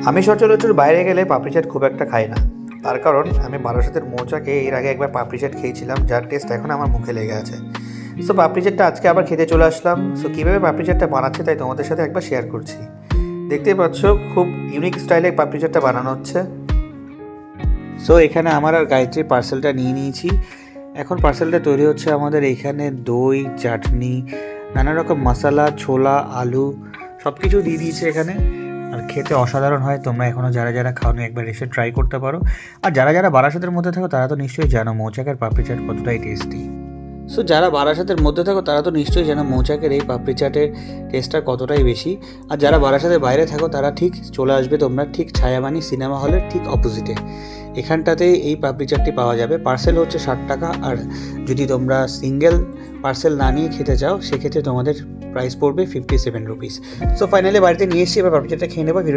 আমি সচরাচর বাইরে গেলে পাপড়ি চাট খুব একটা খাই না, তার কারণ আমি বারাসাতের মৌচাকে এর আগে একবার পাপড়ি চাট খেয়েছিলাম, যার টেস্ট এখন আমার মুখে লেগে আছে। সো পাপড়ি চাটটা আজকে আবার খেতে চলে আসলাম। সো কীভাবে পাপড়ি চাটটা বানাচ্ছে তাই তোমাদের সাথে একবার শেয়ার করছি। দেখতেই পাচ্ছ খুব ইউনিক স্টাইলে পাপড়ি চাটটা বানানো হচ্ছে। সো এখানে আমার আর গায়ত্রীর পার্সেলটা নিয়ে নিয়েছি। এখন পার্সেলটা তৈরি হচ্ছে আমাদের এইখানে দই, চাটনি, নানা রকম মশলা, ছোলা, আলু সব কিছু দিয়ে দিয়েছে এখানে। আর খেতে অসাধারণ হয়। তোমরা এখনও যারা যারা খাওনি একবার এসে ট্রাই করতে পারো। আর যারা যারা বারাসাতের মধ্যে থাকো তারা তো নিশ্চয়ই জানো মৌচাকের পাপড়ি চাট কতটাই টেস্টি। সো যারা বারাসাতের মধ্যে থাকো তারা তো নিশ্চয়ই জানো মৌচাকের এই পাপড়ি চাটের টেস্টটা কতটাই বেশি। আর যারা বারাসাতের বাইরে থাকো তারা ঠিক চলে আসবে তোমরা ঠিক ছায়াবানি সিনেমা হলের ঠিক অপোজিটে। এখানটাতেই এই পাপড়ি চাটটি পাওয়া যাবে। পার্সেল হচ্ছে 60 টাকা, আর যদি তোমরা সিঙ্গেল পার্সেল না নিয়ে খেতে চাও সেক্ষেত্রে তোমাদের প্রাইস পড়বে 57 রুপিস। সো ফাইনালি বাড়িতে নিয়ে এসেছি, এবার পাপড়ি চাটটা খেয়ে নেবো।